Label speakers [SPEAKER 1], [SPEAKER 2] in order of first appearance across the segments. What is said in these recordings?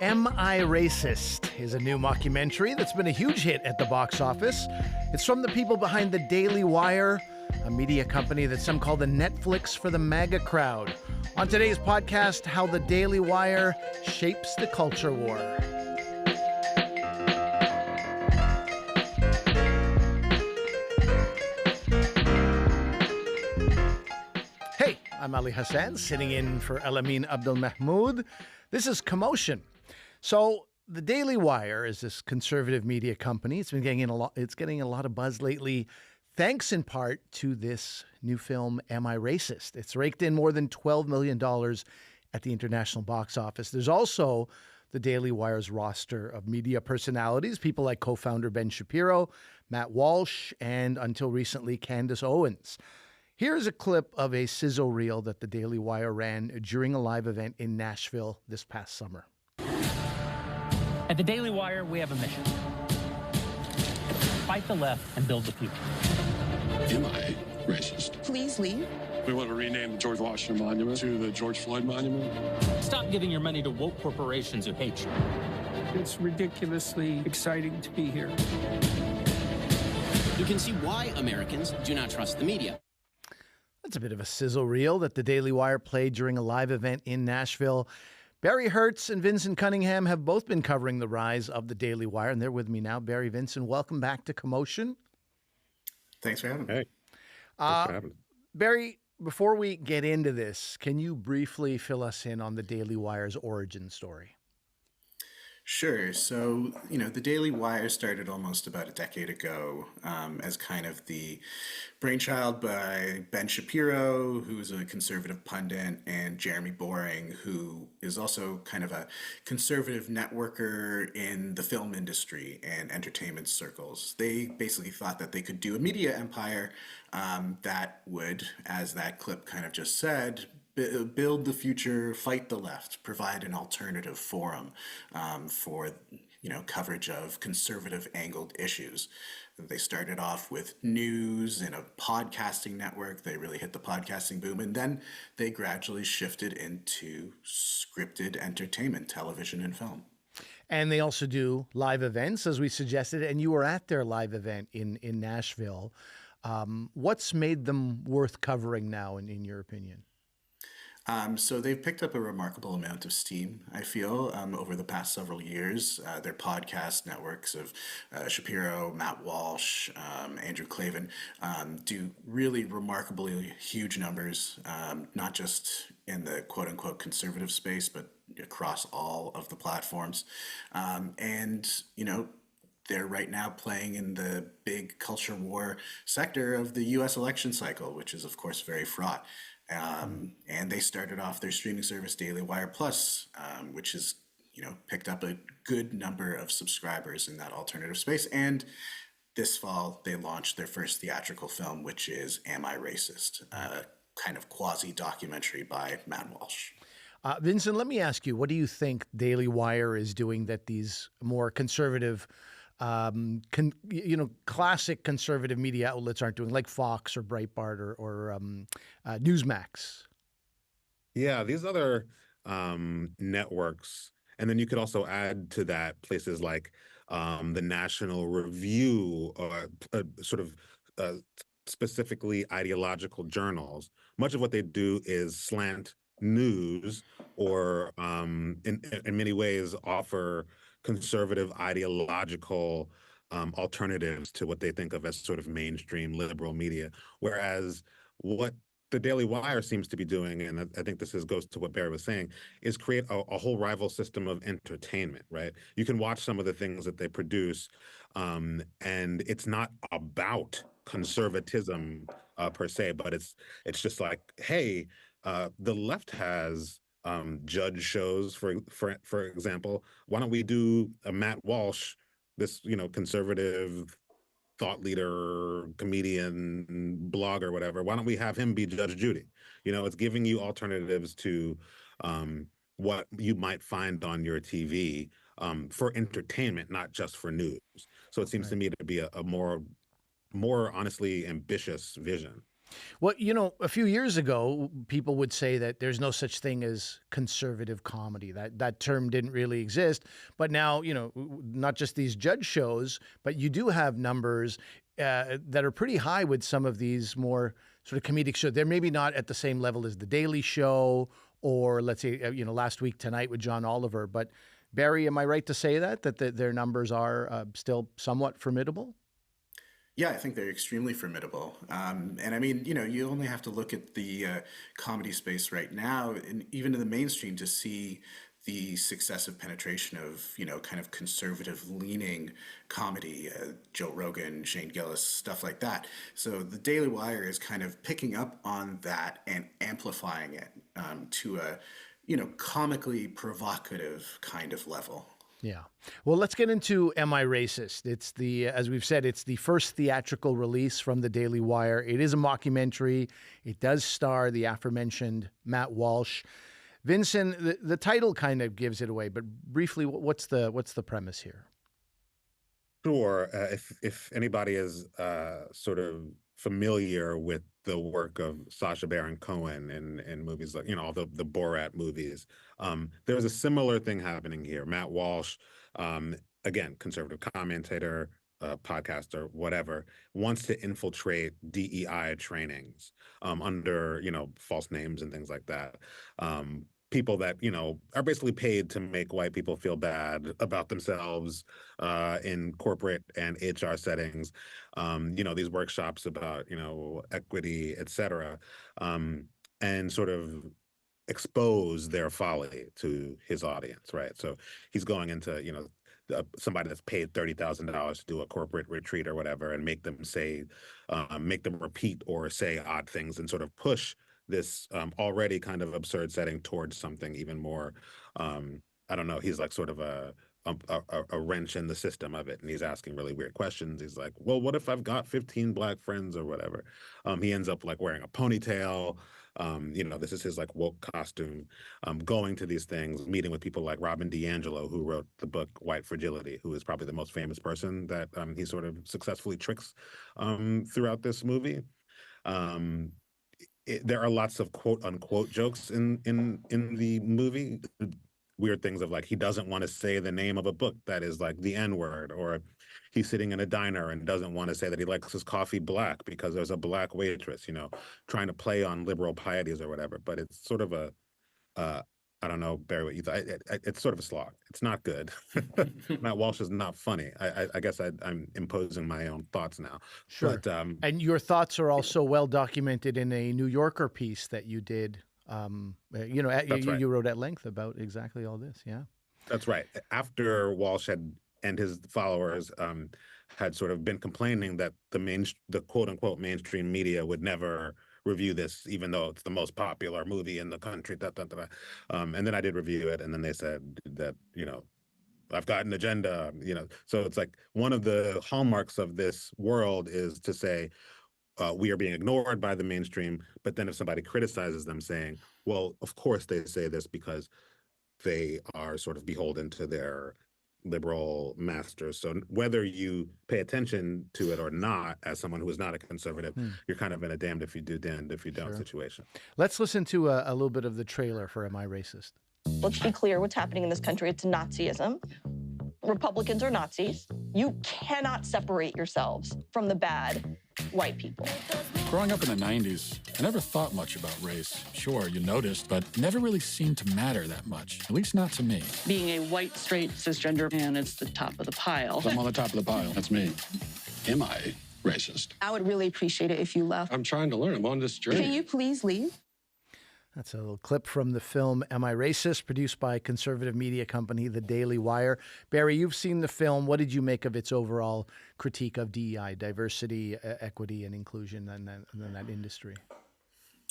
[SPEAKER 1] Am I Racist is a new mockumentary that's been a huge hit at the box office. It's from the people behind the Daily Wire, a media company that some call the Netflix for the MAGA crowd. On today's podcast, how the Daily Wire shapes the culture war. Hey, I'm Ali Hassan, sitting in for Elamin Abdel Mahmoud. This is Commotion. So the Daily Wire is this conservative media company. It's getting a lot of buzz lately, thanks in part to this new film, Am I Racist? It's raked in more than $12 million at the international box office. There's also the Daily Wire's roster of media personalities, people like co-founder Ben Shapiro, Matt Walsh, and until recently, Candace Owens. Here's a clip of a sizzle reel that the Daily Wire ran during a live event in Nashville this past summer.
[SPEAKER 2] At the Daily Wire, we have a mission. Fight the left and build the future.
[SPEAKER 3] Am I racist?
[SPEAKER 4] Please leave.
[SPEAKER 3] We want to rename the George Washington Monument to the George Floyd Monument.
[SPEAKER 2] Stop giving your money to woke corporations who hate you.
[SPEAKER 5] It's ridiculously exciting to be here.
[SPEAKER 6] You can see why Americans do not trust the media.
[SPEAKER 1] That's a bit of a sizzle reel that the Daily Wire played during a live event in Nashville. Barry Hertz and Vinson Cunningham have both been covering the rise of the Daily Wire, and they're with me now. Barry, Vinson, welcome back to Commotion.
[SPEAKER 7] Thanks for having me.
[SPEAKER 8] Hey, thanks for having me.
[SPEAKER 1] Barry, before we get into this, can you briefly fill us in on the Daily Wire's origin story?
[SPEAKER 7] Sure. So, the Daily Wire started almost about a decade ago as kind of the brainchild by Ben Shapiro, who's a conservative pundit, and Jeremy Boring, who is also kind of a conservative networker in the film industry and entertainment circles. They basically thought that they could do a media empire that would, as that clip kind of just said, build the future, fight the left, provide an alternative forum for coverage of conservative angled issues. They started off with news and a podcasting network. They really hit the podcasting boom, and then they gradually shifted into scripted entertainment, television and film.
[SPEAKER 1] And they also do live events, as we suggested, and you were at their live event in Nashville. What's made them worth covering now, in your opinion?
[SPEAKER 7] So they've picked up a remarkable amount of steam, I feel, over the past several years. Their podcast networks of Shapiro, Matt Walsh, Andrew Klavan do really remarkably huge numbers, not just in the quote-unquote conservative space, but across all of the platforms. They're right now playing in the big culture war sector of the U.S. election cycle, which is, of course, very fraught. And they started off their streaming service, Daily Wire Plus, which has, picked up a good number of subscribers in that alternative space. And this fall, they launched their first theatrical film, which is Am I Racist? A kind of quasi-documentary by Matt Walsh.
[SPEAKER 1] Vincent, let me ask you, what do you think Daily Wire is doing that these more conservative classic conservative media outlets aren't doing, like Fox or Breitbart or Newsmax?
[SPEAKER 8] Yeah, these other networks, and then you could also add to that places like the National Review, or specifically ideological journals. Much of what they do is slant news, or in many ways offer conservative ideological alternatives to what they think of as sort of mainstream liberal media. Whereas what the Daily Wire seems to be doing, and I think this goes to what Barry was saying, is create a whole rival system of entertainment, right? You can watch some of the things that they produce, and it's not about conservatism per se, but it's just like, hey, the left has judge shows, for example. Why don't we do a Matt Walsh, this conservative thought leader, comedian, blogger, whatever? Why don't we have him be Judge Judy? It's giving you alternatives to what you might find on your TV for entertainment, not just for news. So it seems to me to be a more honestly ambitious vision.
[SPEAKER 1] Well, a few years ago, people would say that there's no such thing as conservative comedy. That term didn't really exist. But now, not just these judge shows, but you do have numbers that are pretty high with some of these more sort of comedic shows. They're maybe not at the same level as The Daily Show or, let's say, Last Week Tonight with John Oliver. But Barry, am I right to say that their numbers are still somewhat formidable?
[SPEAKER 7] Yeah, I think they're extremely formidable. And I mean, you only have to look at the comedy space right now, and even in the mainstream, to see the successive penetration of, kind of conservative leaning comedy, Joe Rogan, Shane Gillis, stuff like that. So the Daily Wire is kind of picking up on that and amplifying it to a, comically provocative kind of level.
[SPEAKER 1] Yeah. Well, let's get into Am I Racist? It's as we've said, it's the first theatrical release from the Daily Wire. It is a mockumentary. It does star the aforementioned Matt Walsh. Vinson, the title kind of gives it away, but briefly, what's the premise here?
[SPEAKER 8] Sure. If anybody is sort of familiar with the work of Sacha Baron Cohen in movies like, all the Borat movies, there's a similar thing happening here. Matt Walsh, again, conservative commentator, podcaster, whatever, wants to infiltrate DEI trainings under, false names and things like that. People that, are basically paid to make white people feel bad about themselves in corporate and HR settings. These workshops about, equity, et cetera, and sort of expose their folly to his audience, right? So he's going into, somebody that's paid $30,000 to do a corporate retreat or whatever and make them repeat or say odd things and sort of push this already kind of absurd setting towards something even more, I don't know, he's like sort of a wrench in the system of it. And he's asking really weird questions. He's like, well, what if I've got 15 black friends or whatever? He ends up like wearing a ponytail. This is his like woke costume, going to these things, meeting with people like Robin DiAngelo, who wrote the book White Fragility, who is probably the most famous person that he sort of successfully tricks throughout this movie. There are lots of quote unquote jokes in the movie. Weird things of like, he doesn't want to say the name of a book that is like the N-word, or he's sitting in a diner and doesn't want to say that he likes his coffee black because there's a black waitress, trying to play on liberal pieties or whatever. But it's sort of I don't know, Barry, what you thought. It's sort of a slog. It's not good. Matt Walsh is not funny. I guess I'm imposing my own thoughts now.
[SPEAKER 1] Sure. But, and your thoughts are also well documented in a New Yorker piece that you did. Right. You wrote at length about exactly all this. Yeah.
[SPEAKER 8] That's right. After Walsh and his followers had sort of been complaining that the quote unquote mainstream media would never review this, even though it's the most popular movie in the country. And then I did review it, and then they said that, I've got an agenda, So it's like one of the hallmarks of this world is to say, we are being ignored by the mainstream. But then if somebody criticizes them saying, well, of course they say this because they are sort of beholden to their liberal masters. So whether you pay attention to it or not, as someone who is not a conservative, you're kind of in a damned if you do, damned if you don't situation.
[SPEAKER 1] Let's listen to a little bit of the trailer for Am I Racist?
[SPEAKER 4] Let's be clear, what's happening in this country, it's Nazism. Republicans are Nazis. You cannot separate yourselves from the bad white people.
[SPEAKER 9] Growing up in the 90s, I never thought much about race. Sure, you noticed, but never really seemed to matter that much, at least not to me.
[SPEAKER 10] Being a white, straight, cisgender man, it's the top of the pile.
[SPEAKER 3] I'm on the top of the pile. That's me. Am I racist?
[SPEAKER 4] I would really appreciate it if you left.
[SPEAKER 3] I'm trying to learn. I'm on this journey.
[SPEAKER 4] Can you please leave?
[SPEAKER 1] That's a little clip from the film Am I Racist, produced by conservative media company The Daily Wire. Barry, you've seen the film. What did you make of its overall critique of DEI, diversity, equity, and inclusion in that industry?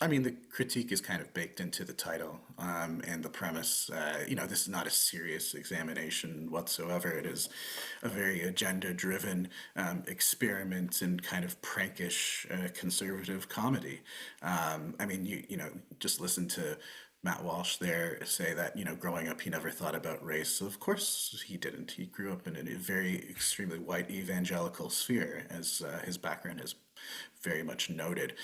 [SPEAKER 7] I mean, the critique is kind of baked into the title and the premise. This is not a serious examination whatsoever. It is a very agenda-driven experiment in kind of prankish conservative comedy. Just listen to Matt Walsh there say that, growing up, he never thought about race. So of course he didn't. He grew up in a very extremely white evangelical sphere, as his background has very much noted.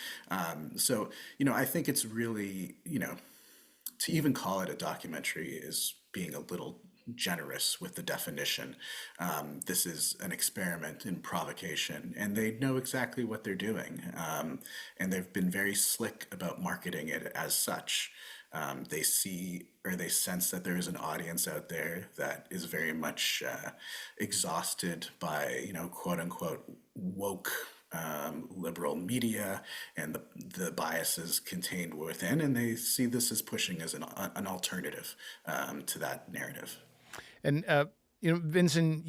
[SPEAKER 7] So, I think it's really, to even call it a documentary is being a little generous with the definition. This is an experiment in provocation, and they know exactly what they're doing. And they've been very slick about marketing it as such. They see or they sense that there is an audience out there that is very much exhausted by, quote unquote, woke liberal media and the biases contained within, and they see this as pushing as an alternative to that narrative.
[SPEAKER 1] And, Vinson,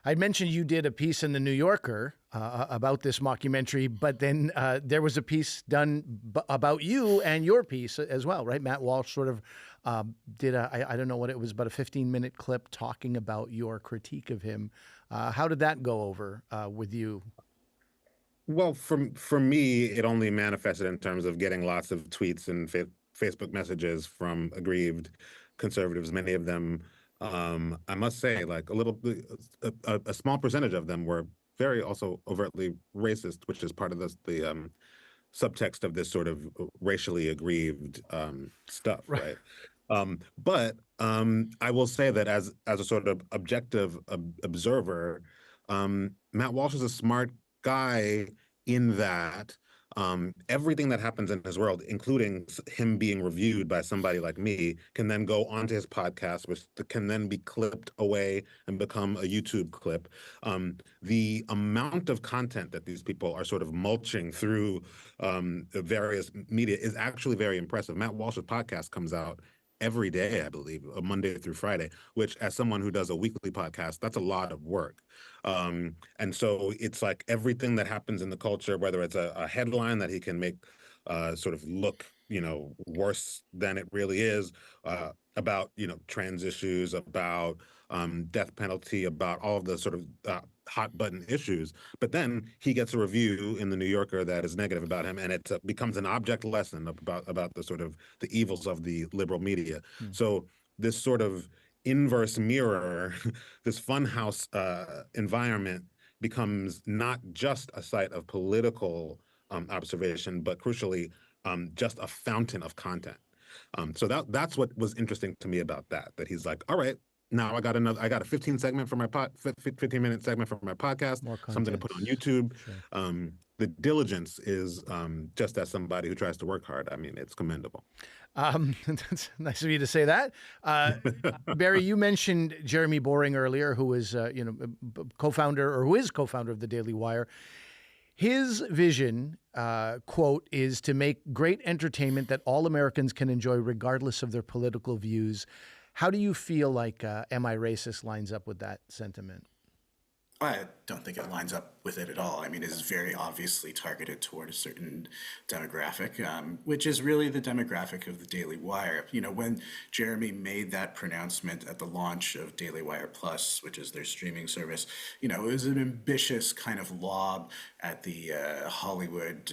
[SPEAKER 1] I'd mentioned you did a piece in the New Yorker about this mockumentary, but then there was a piece done about you and your piece as well, right? Matt Walsh sort of did I don't know what it was, but a 15-minute clip talking about your critique of him. How did that go over with you?
[SPEAKER 8] Well, for me, it only manifested in terms of getting lots of tweets and Facebook messages from aggrieved conservatives. Many of them, I must say, like a small percentage of them were very also overtly racist, which is part of the subtext of this sort of racially aggrieved stuff, right? But I will say that as a sort of objective observer, Matt Walsh is a smart guy in that everything that happens in his world, including him being reviewed by somebody like me, can then go onto his podcast, which can then be clipped away and become a YouTube clip. The amount of content that these people are sort of mulching through various media is actually very impressive. Matt Walsh's podcast comes out every day, I believe, Monday through Friday, which as someone who does a weekly podcast, that's a lot of work. And so it's like everything that happens in the culture, whether it's a headline that he can make sort of look, worse than it really is, about, trans issues, about death penalty, about all of the sort of hot button issues. But then he gets a review in the New Yorker that is negative about him, and it becomes an object lesson about the sort of the evils of the liberal media. So this sort of inverse mirror, this funhouse environment becomes not just a site of political observation, but crucially just a fountain of content. So that's what was interesting to me about that he's like, all right, now I got a 15-minute segment for my podcast, something to put on YouTube. Sure. The diligence is just as somebody who tries to work hard. I mean, it's commendable.
[SPEAKER 1] That's nice of you to say that. Barry, you mentioned Jeremy Boring earlier, who is, co-founder or who is co-founder of the Daily Wire. His vision, quote, is to make great entertainment that all Americans can enjoy regardless of their political views. How do you feel like Am I Racist lines up with that sentiment?
[SPEAKER 7] I don't think it lines up with it at all. I mean, it is very obviously targeted toward a certain demographic, which is really the demographic of the Daily Wire. When Jeremy made that pronouncement at the launch of Daily Wire Plus, which is their streaming service, it was an ambitious kind of lob at the Hollywood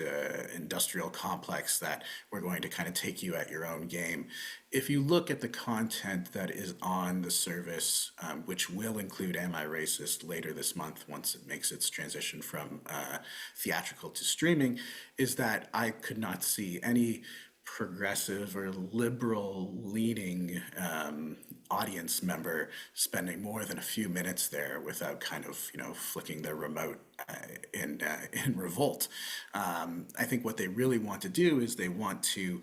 [SPEAKER 7] industrial complex that we're going to kind of take you at your own game. If you look at the content that is on the service, which will include Am I Racist later this month once it makes its transition from theatrical to streaming, is that I could not see any progressive or liberal leaning audience member spending more than a few minutes there without kind of flicking their remote in revolt. I think what they really want to do is they want to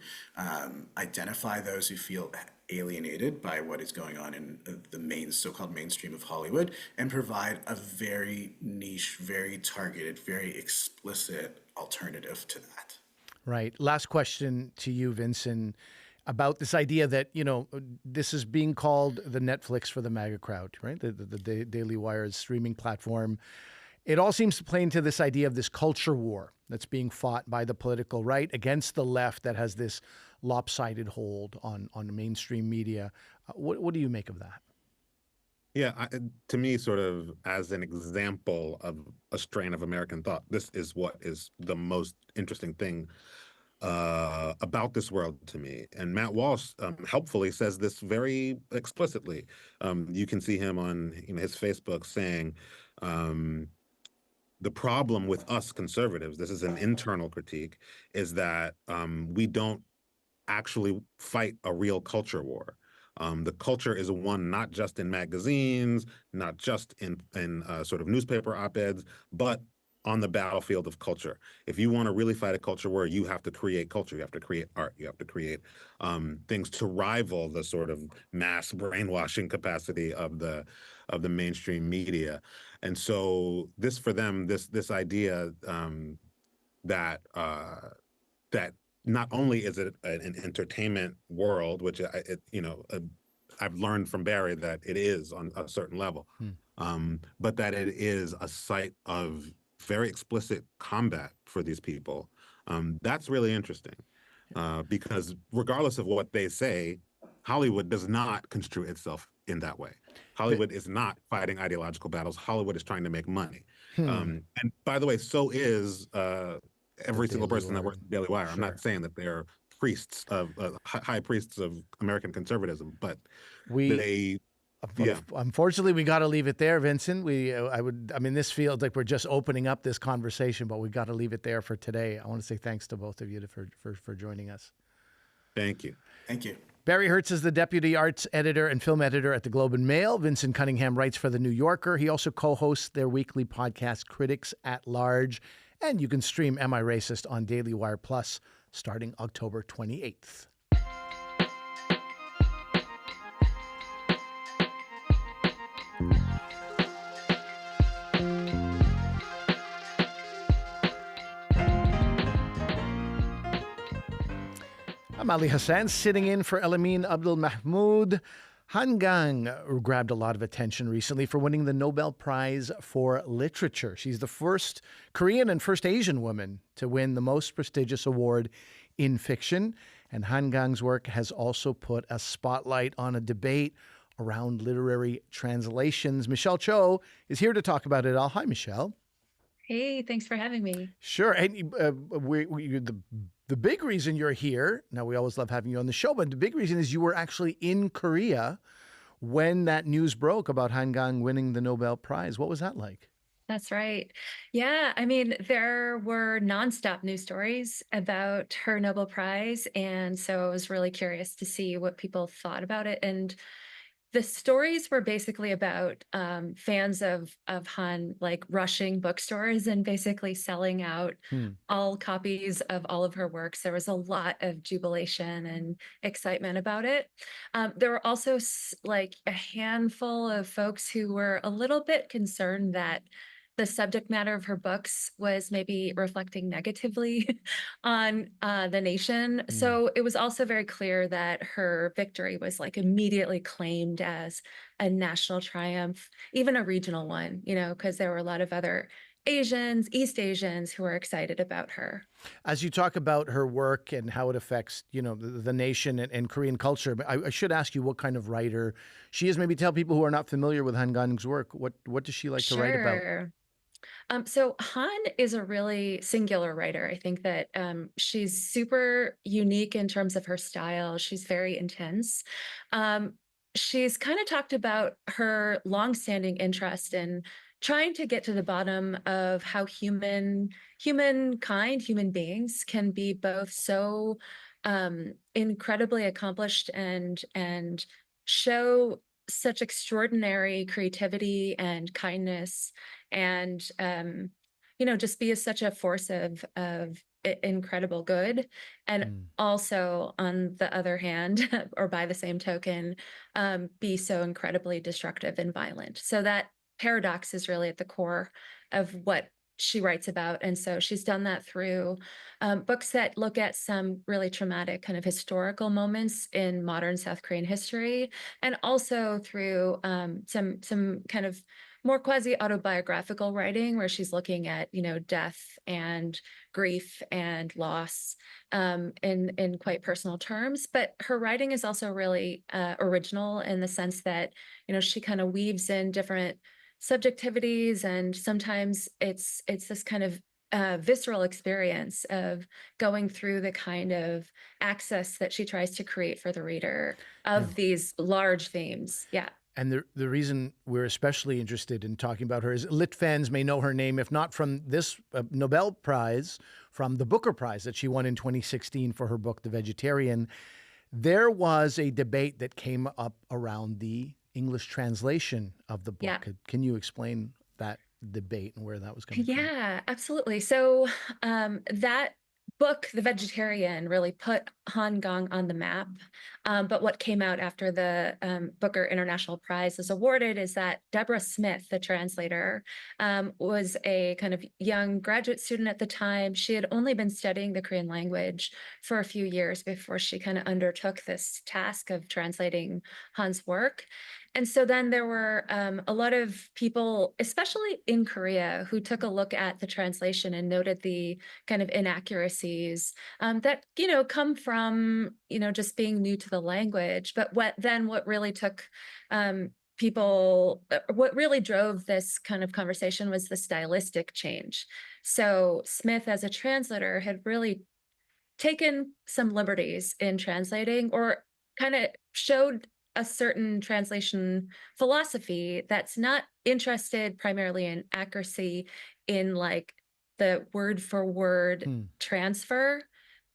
[SPEAKER 7] identify those who feel alienated by what is going on in the so-called mainstream of Hollywood and provide a very niche, very targeted, very explicit alternative to that.
[SPEAKER 1] Right. Last question to you, Vinson, about this idea that, this is being called the Netflix for the MAGA crowd, right? The Daily Wire's streaming platform. It all seems to play into this idea of this culture war that's being fought by the political right against the left that has this lopsided hold on mainstream media. What do you make of that?
[SPEAKER 8] Yeah, to me, sort of as an example of a strain of American thought, this is what is the most interesting thing about this world to me. And Matt Walsh helpfully says this very explicitly. You can see him on his Facebook saying, the problem with us conservatives, this is an internal critique, is that we don't actually fight a real culture war. The culture is one not just in magazines, not just in sort of newspaper op-eds, but on the battlefield of culture. If you want to really fight a culture war, you have to create culture. You have to create art. You have to create things to rival the sort of mass brainwashing capacity of the mainstream media. And so this, for them, this idea that that not only is it an entertainment world, which I've learned from Barry that it is on a certain level, but that it is a site of very explicit combat for these people. That's really interesting because regardless of what they say, Hollywood does not construe itself in that way. Hollywood is not fighting ideological battles. Hollywood is trying to make money. And by the way, so is every single person that works at the Daily Wire. I'm not saying that they're priests of high priests of American conservatism, but
[SPEAKER 1] unfortunately, we got to leave it there, Vinson. This feels like we're just opening up this conversation, but we got to leave it there for today. I want to say thanks to both of you for joining us.
[SPEAKER 8] Thank you.
[SPEAKER 7] Thank you.
[SPEAKER 1] Barry Hertz is the deputy arts editor and film editor at the Globe and Mail. Vinson Cunningham writes for The New Yorker. He also co-hosts their weekly podcast, Critics at Large. And you can stream Am I Racist on Daily Wire Plus starting October 28th. I'm Ali Hassan, sitting in for Elamin Abdul Mahmoud. Han Kang grabbed a lot of attention recently for winning the Nobel Prize for Literature. She's the first Korean and first Asian woman to win the most prestigious award in fiction. And Han Kang's work has also put a spotlight on a debate around literary translations. Michelle Cho is here to talk about it all. Hi, Michelle.
[SPEAKER 11] Hey, thanks for having me.
[SPEAKER 1] Sure. And the big reason you're here, now we always love having you on the show, but the big reason is you were actually in Korea when that news broke about Han Kang winning the Nobel Prize. What was that like?
[SPEAKER 11] That's right. Yeah, there were nonstop news stories about her Nobel Prize. And so I was really curious to see what people thought about it. And the stories were basically about fans of Han like rushing bookstores and basically selling out all copies of all of her works. There was a lot of jubilation and excitement about it. There were also like a handful of folks who were a little bit concerned that the subject matter of her books was maybe reflecting negatively on the nation. So it was also very clear that her victory was like immediately claimed as a national triumph, even a regional one, because there were a lot of other Asians, East Asians who were excited about her.
[SPEAKER 1] As you talk about her work and how it affects, the nation and Korean culture, I should ask you what kind of writer she is. Maybe tell people who are not familiar with Han Kang's work, what does she like to write about?
[SPEAKER 11] So Han is a really singular writer. I think that she's super unique in terms of her style. She's very intense. She's kind of talked about her longstanding interest in trying to get to the bottom of how human beings can be both so incredibly accomplished and show such extraordinary creativity and kindness and just be such a force of incredible good, and also on the other hand, or by the same token, be so incredibly destructive and violent. So that paradox is really at the core of what she writes about. And so she's done that through books that look at some really traumatic kind of historical moments in modern South Korean history, and also through some kind of more quasi-autobiographical writing where she's looking at, death and grief and loss in quite personal terms. But her writing is also really original in the sense that, she kind of weaves in different subjectivities, and sometimes it's this kind of visceral experience of going through the kind of access that she tries to create for the reader of these large themes. Yeah.
[SPEAKER 1] And the reason we're especially interested in talking about her is lit fans may know her name, if not from this Nobel Prize, from the Booker Prize that she won in 2016 for her book, The Vegetarian. There was a debate that came up around the English translation of the book.
[SPEAKER 11] Yeah.
[SPEAKER 1] Can you explain that debate and where that was coming from?
[SPEAKER 11] Yeah, absolutely. So that book, The Vegetarian, really put Han Kang on the map. But what came out after the Booker International Prize was awarded is that Deborah Smith, the translator, was a kind of young graduate student at the time. She had only been studying the Korean language for a few years before she kind of undertook this task of translating Han's work. And so then there were a lot of people, especially in Korea, who took a look at the translation and noted the kind of inaccuracies that, come from, just being new to the language. But what really took what really drove this kind of conversation was the stylistic change. So Smith, as a translator, had really taken some liberties in translating, or kind of showed a certain translation philosophy that's not interested primarily in accuracy, in like the word for word transfer,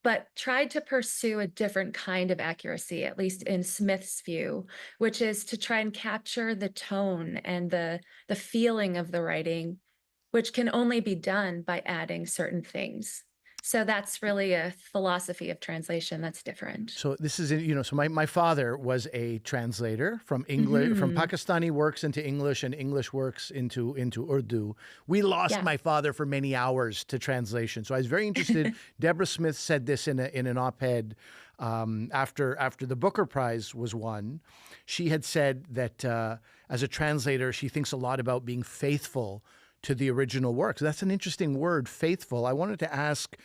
[SPEAKER 11] but tried to pursue a different kind of accuracy, at least in Smith's view, which is to try and capture the tone and the feeling of the writing, which can only be done by adding certain things. So that's really a philosophy of translation that's different.
[SPEAKER 1] So this is, so my father was a translator from English, from Pakistani works into English, and English works into Urdu. We lost my father for many hours to translation. So I was very interested. Deborah Smith said this in an op-ed after the Booker Prize was won. She had said that as a translator, she thinks a lot about being faithful to the original work. So that's an interesting word, faithful. I wanted to ask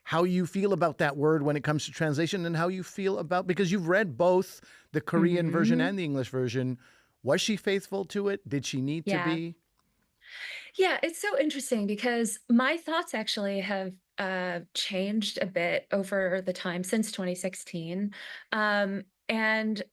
[SPEAKER 1] how you feel about that word when it comes to translation, and how you feel about, because you've read both the Korean version and the English version. Was she faithful to it? Did she need to be?
[SPEAKER 11] Yeah, it's so interesting because my thoughts actually have changed a bit over the time since 2016. And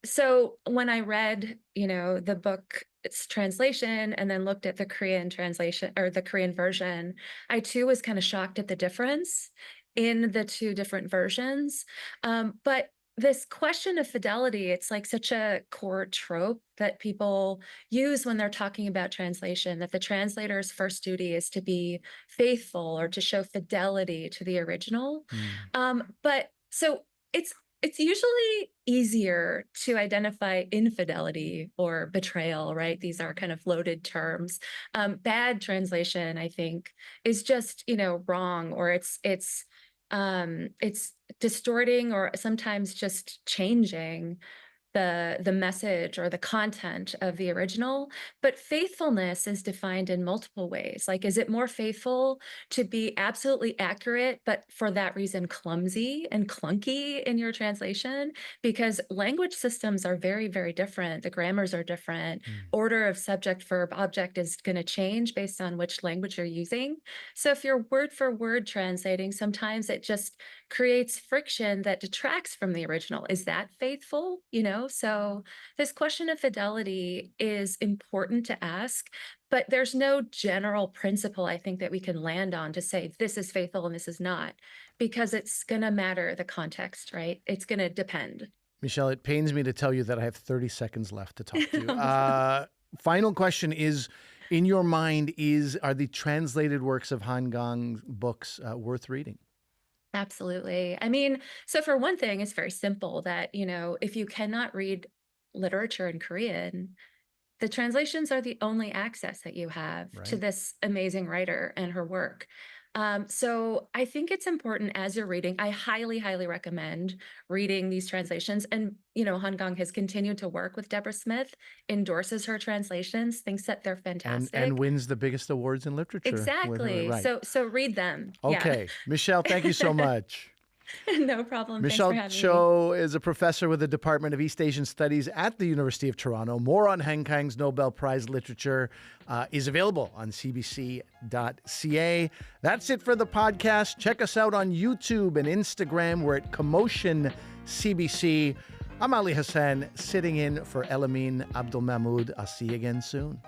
[SPEAKER 11] so when I read, the book, its translation, and then looked at the Korean translation or the Korean version, I too was kind of shocked at the difference in the two different versions. But this question of fidelity, it's like such a core trope that people use when they're talking about translation, that the translator's first duty is to be faithful or to show fidelity to the original. But so it's usually easier to identify infidelity or betrayal, right? These are kind of loaded terms. Bad translation, I think, is just, wrong, or it's distorting, or sometimes just changing the message or the content of the original. But faithfulness is defined in multiple ways. Like, is it more faithful to be absolutely accurate, but for that reason clumsy and clunky in your translation? Because language systems are very, very different. The grammars are different. Order of subject, verb, object is going to change based on which language you're using. So if you're word for word translating, sometimes it just creates friction that detracts from the original. Is that faithful? So this question of fidelity is important to ask, but there's no general principle, I think, that we can land on to say this is faithful and this is not, because it's going to matter the context, right? It's going to depend.
[SPEAKER 1] Michelle, it pains me to tell you that I have 30 seconds left to talk to you. Final question is, in your mind, are the translated works of Han Kang's books worth reading?
[SPEAKER 11] Absolutely. I mean, so for one thing, it's very simple that, if you cannot read literature in Korean, the translations are the only access that you have to this amazing writer and her work. So I think it's important as you're reading. I highly, highly recommend reading these translations. And, Han Kang has continued to work with Deborah Smith, endorses her translations, thinks that they're fantastic.
[SPEAKER 1] And wins the biggest awards in literature.
[SPEAKER 11] Exactly.
[SPEAKER 1] Right.
[SPEAKER 11] So read them.
[SPEAKER 1] Okay. Yeah. Michelle, thank you so much.
[SPEAKER 11] No problem.
[SPEAKER 1] Michelle
[SPEAKER 11] Thanks for
[SPEAKER 1] Cho is a professor with the Department of East Asian Studies at the University of Toronto. More on Han Kang's Nobel Prize literature is available on cbc.ca. That's it for the podcast. Check us out on YouTube and Instagram. We're at Commotion CBC. I'm Ali Hassan, sitting in for Elamin Abdul Mahmoud. I'll see you again soon.